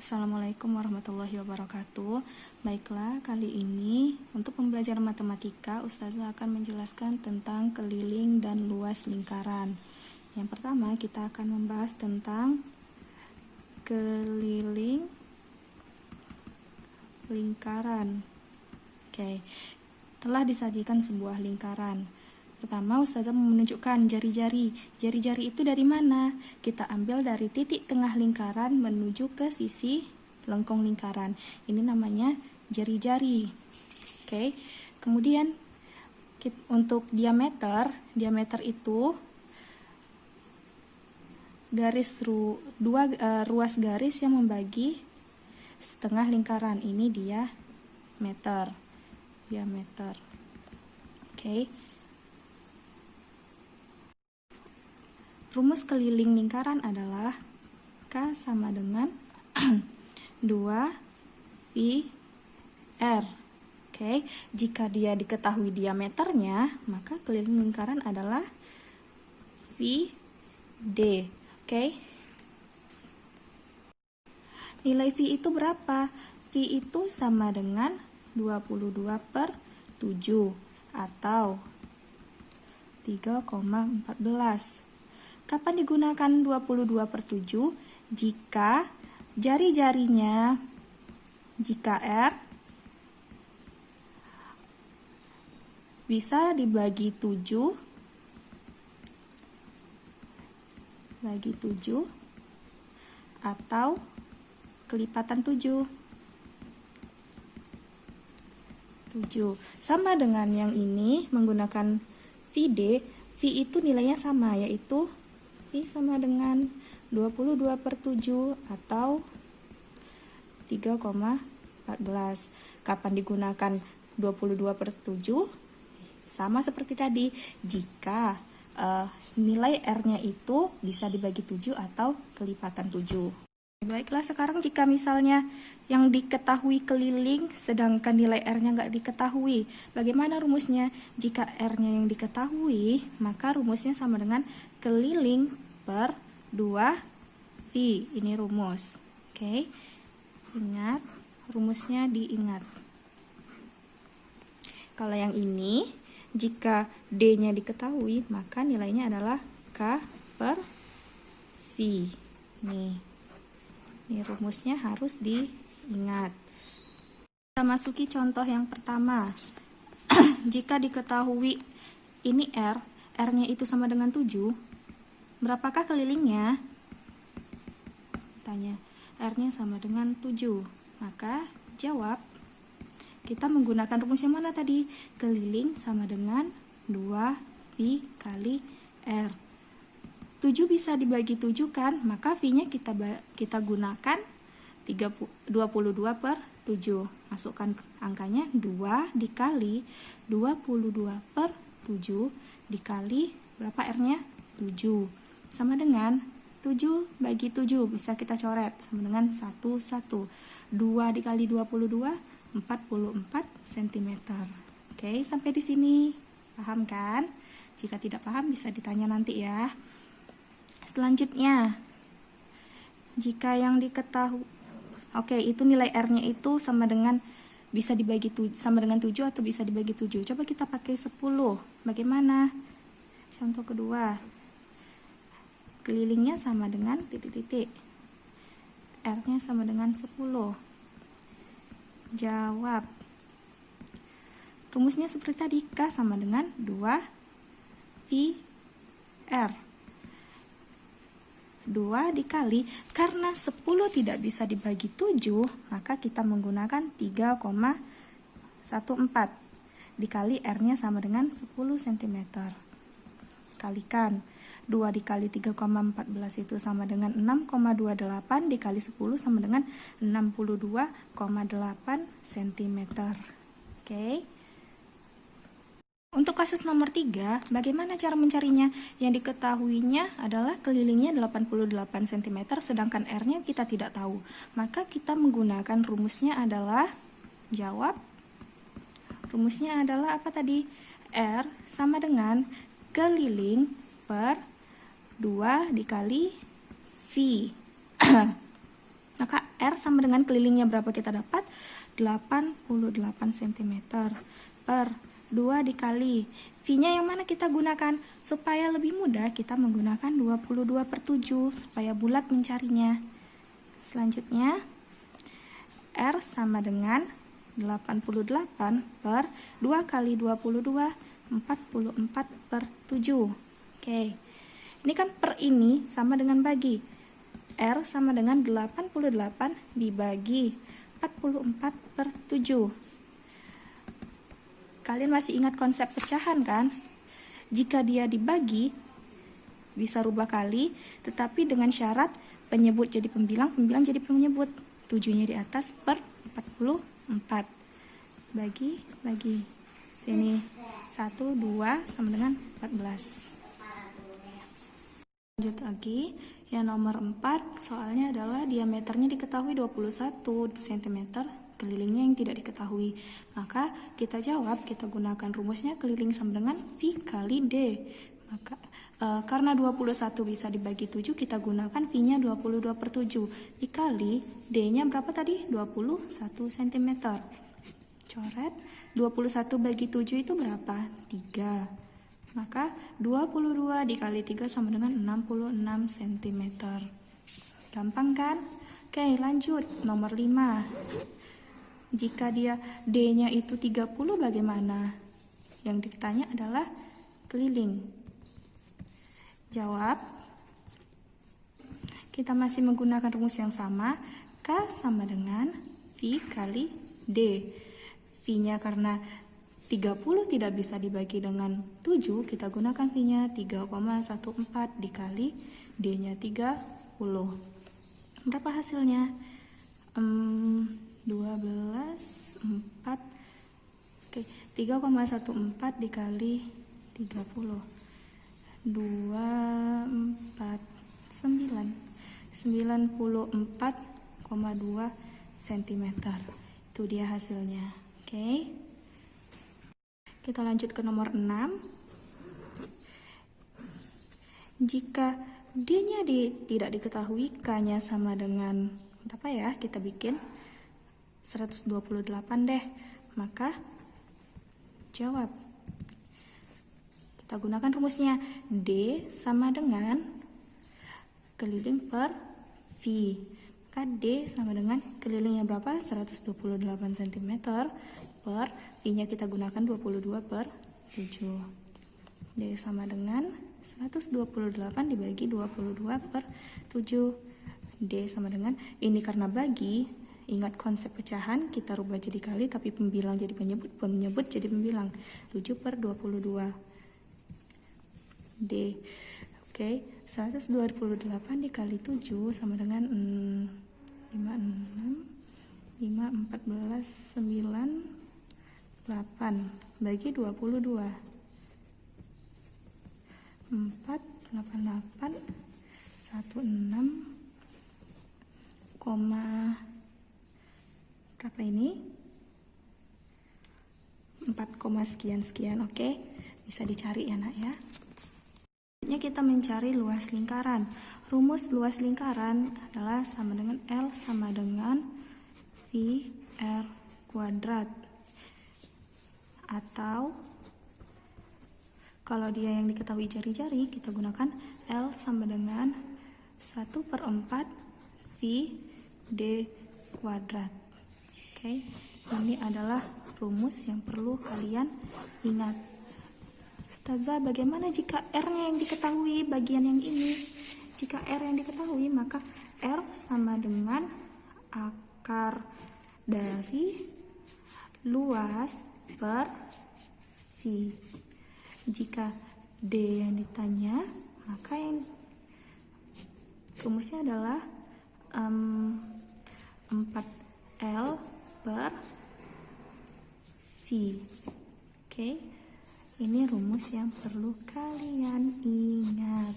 Assalamualaikum warahmatullahi wabarakatuh. Baiklah, kali ini untuk pembelajaran matematika, Ustazah akan menjelaskan tentang keliling dan luas lingkaran. Yang pertama, kita akan membahas tentang keliling lingkaran. Oke, telah disajikan sebuah lingkaran. Pertama, Ustazah menunjukkan jari-jari. Jari-jari itu dari mana? Kita ambil dari titik tengah lingkaran menuju ke sisi lengkung lingkaran. Ini namanya jari-jari. Oke. Kemudian untuk diameter itu ruas garis yang membagi setengah lingkaran. Ini diameter. Oke. Rumus keliling lingkaran adalah K sama dengan 2pi R. Oke, jika dia diketahui diameternya, maka keliling lingkaran adalah V D. Oke. Nilai V itu berapa? V itu sama dengan 22/7 atau 3,14. Kapan digunakan 22/7? Jika jari-jarinya, jika R bisa dibagi 7 atau kelipatan 7. Sama dengan yang ini menggunakan VD, V itu nilainya sama, yaitu V sama dengan 22/7 atau 3,14. Kapan digunakan 22/7? Sama seperti tadi, jika nilai R-nya itu bisa dibagi 7 atau kelipatan 7. Baiklah, sekarang jika misalnya yang diketahui keliling sedangkan nilai R-nya nggak diketahui, bagaimana rumusnya? Jika R-nya yang diketahui, maka rumusnya sama dengan keliling per 2V. Ini rumus. Oke. Ingat, rumusnya diingat. Kalau yang ini, jika D-nya diketahui, maka nilainya adalah K per V. Ini rumusnya harus diingat. Kita masuki contoh yang pertama. Jika diketahui ini R-nya itu sama dengan 7, berapakah kelilingnya? Tanya, R-nya sama dengan 7. Maka jawab, kita menggunakan rumus yang mana tadi? Keliling sama dengan 2V kali R. 7 bisa dibagi 7 kan? Maka V-nya kita gunakan 22/7. Masukkan angkanya 2 dikali 22/7 dikali berapa R-nya? 7. Sama dengan 7 bagi 7, bisa kita coret, sama dengan 1. 2 dikali 22, 44 cm. Oke, sampai di sini. Paham kan? Jika tidak paham bisa ditanya nanti ya. Selanjutnya, jika yang diketahui, itu nilai R-nya itu sama dengan bisa dibagi 7, sama dengan 7 atau bisa dibagi 7. Coba kita pakai 10. Bagaimana? Contoh kedua. Kelilingnya sama dengan titik-titik. R-nya sama dengan 10. Jawab. Rumusnya seperti tadi, K sama dengan 2V R. 2 dikali, karena 10 tidak bisa dibagi 7, maka kita menggunakan 3,14 dikali R-nya sama dengan 10 cm. Kalikan. 2 dikali 3,14 itu sama dengan 6,28 dikali 10 sama dengan 62,8 cm. Oke. Untuk kasus nomor 3, bagaimana cara mencarinya? Yang diketahuinya adalah kelilingnya 88 cm, sedangkan R-nya kita tidak tahu. Maka kita menggunakan rumusnya adalah, jawab. Rumusnya adalah apa tadi? R sama dengan keliling per 2 dikali V. Maka R sama dengan kelilingnya berapa kita dapat? 88 cm per 2 dikali. V-nya yang mana kita gunakan? Supaya lebih mudah kita menggunakan 22/7 supaya bulat mencarinya. Selanjutnya R sama dengan 88 per 2 kali 22, 44/7. Oke. Ini kan per ini sama dengan bagi. R sama dengan 88 dibagi 44/7. Kalian masih ingat konsep pecahan kan? Jika dia dibagi, bisa rubah kali, tetapi dengan syarat penyebut jadi pembilang, pembilang jadi penyebut. 7-nya di atas per 44. Bagi. Sini 1, 2 sama dengan 14. Lanjut lagi, yang nomor 4 soalnya adalah diameternya diketahui 21 cm, kelilingnya yang tidak diketahui. Maka kita jawab, kita gunakan rumusnya keliling sama dengan V kali D. Maka karena 21 bisa dibagi 7, kita gunakan V-nya 22/7 dikali D-nya berapa tadi? 21 cm. Coret 21 bagi 7 itu berapa? 3. Maka 22 dikali 3 sama dengan 66 cm. Gampang kan? Oke, lanjut. Nomor 5. Jika dia D-nya itu 30 bagaimana? Yang ditanya adalah keliling. Jawab. Kita masih menggunakan rumus yang sama. K sama dengan V kali D. V-nya karena 30 tidak bisa dibagi dengan 7, kita gunakan V-nya 3,14 dikali D-nya 30. Berapa hasilnya? 12, 4. Oke, 3,14 dikali 30. 2, 4, 9. 94,2 cm. Itu dia hasilnya. Oke. Kita lanjut ke nomor 6. Jika D-nya tidak diketahui, K-nya sama dengan berapa ya? Kita bikin 128 deh. Maka jawab. Kita gunakan rumusnya. D sama dengan keliling per V. Maka D sama dengan kelilingnya berapa? 128 cm per V-nya kita gunakan 22/7. D sama dengan 128 dibagi 22/7. D sama dengan, ini karena bagi, ingat konsep pecahan, kita rubah jadi kali, tapi pembilang jadi penyebut jadi pembilang. 7/22. D. Oke, 128 dikali 7 sama dengan 56, 5, 14, 9, 8 bagi 22. 4, 88, 16, berapa ini? 4, sekian. Oke, bisa dicari ya nak ya. Kita mencari luas lingkaran. Rumus luas lingkaran adalah sama dengan L sama dengan V R kuadrat. Atau kalau dia yang diketahui jari-jari, kita gunakan L sama dengan 1/4 V D kuadrat. Oke, ini adalah rumus yang perlu kalian ingat. Ustazah, bagaimana jika R-nya yang diketahui bagian yang ini? Jika R yang diketahui, maka R sama dengan akar dari luas per V. Jika D yang ditanya, maka yang rumusnya adalah 4L per V. Oke. Ini rumus yang perlu kalian ingat.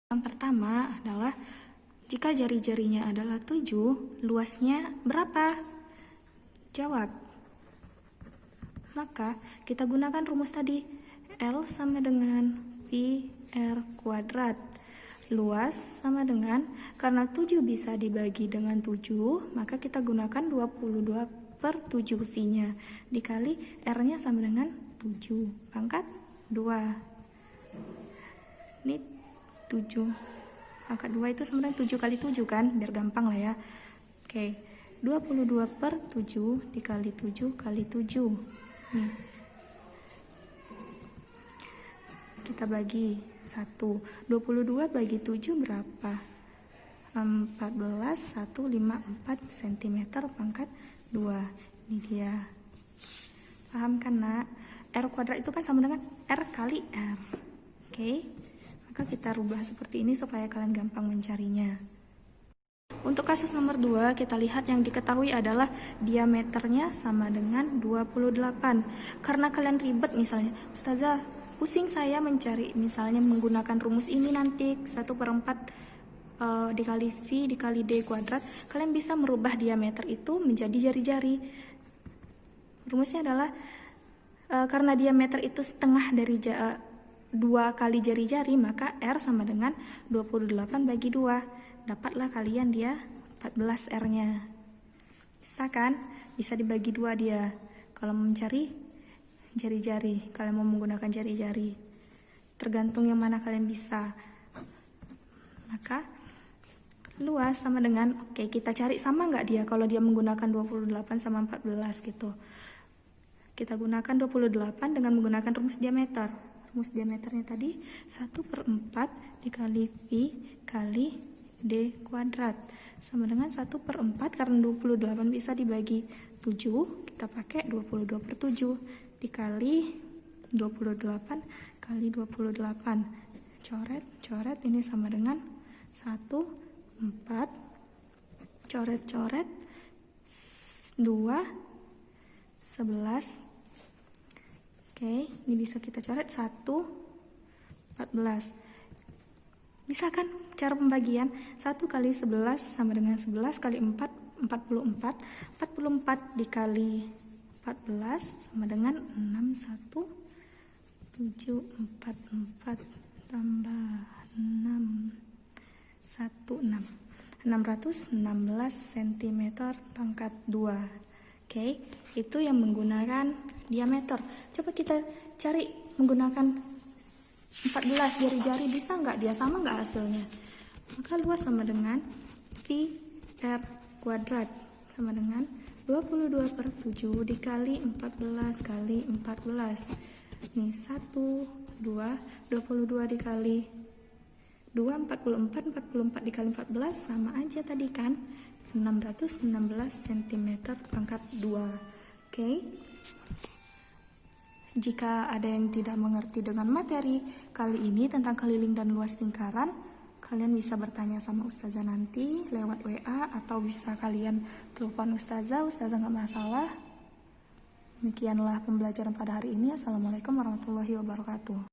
Yang pertama adalah jika jari-jarinya adalah 7, luasnya berapa? Jawab. Maka kita gunakan rumus tadi. L sama dengan V R kuadrat. luas sama dengan, karena 7 bisa dibagi dengan 7, maka kita gunakan 22/7 V-nya, dikali R-nya sama dengan 7 pangkat 2. Ini 7 pangkat 2 itu sama dengan 7 kali 7 kan, biar gampang lah ya. Oke, 22/7 dikali 7 kali 7. Nih. Kita bagi 1. 22 bagi 7 berapa? 14,154 cm pangkat 2. Ini dia. Paham kan, Nak? R kuadrat itu kan sama dengan R kali R. Oke. Maka kita rubah seperti ini supaya kalian gampang mencarinya. Untuk kasus nomor 2, kita lihat yang diketahui adalah diameternya sama dengan 28. Karena kalian ribet misalnya, Ustazah, pusing saya mencari misalnya menggunakan rumus ini nanti 1/4 dikali V dikali D kuadrat. Kalian bisa merubah diameter itu menjadi jari-jari. Rumusnya adalah karena diameter itu setengah dari 2 kali jari-jari, maka R sama dengan 28 bagi 2. Dapatlah kalian dia 14 R-nya. Bisa kan? Bisa dibagi 2 dia. Kalau mau mencari jari-jari, kalian mau menggunakan jari-jari. Tergantung yang mana kalian bisa. Maka luas sama dengan, oke, kita cari sama nggak dia kalau dia menggunakan 28 sama 14 gitu. Kita gunakan 28 dengan menggunakan rumus diameter. Rumus diameternya tadi 1/4 dikali V kali D kuadrat sama dengan 1/4, karena 28 bisa dibagi 7, kita pakai 22/7 dikali 28 kali 28. Coret, ini sama dengan 1/4, coret, 2, 11. Oke, ini bisa kita coret 1/14. Bisa kan cara pembagian? 1 kali 11 sama dengan 11 kali 4, 44. 44 dikali 14 sama dengan 6174 tambah 6, 616 cm pangkat 2. Oke, itu yang menggunakan diameter. Coba kita cari menggunakan 14 jari-jari, bisa nggak dia? Sama nggak hasilnya? Maka luas sama dengan V R kuadrat sama dengan 22/7 dikali 14 kali 14. Nih 1, 2, 22 dikali 2, 44, 44 dikali 14 sama aja tadi kan, 616 cm pangkat 2. Oke. Jika ada yang tidak mengerti dengan materi kali ini tentang keliling dan luas lingkaran, kalian bisa bertanya sama Ustazah nanti lewat WA, atau bisa kalian telepon Ustazah nggak masalah. Demikianlah pembelajaran pada hari ini. Assalamualaikum warahmatullahi wabarakatuh.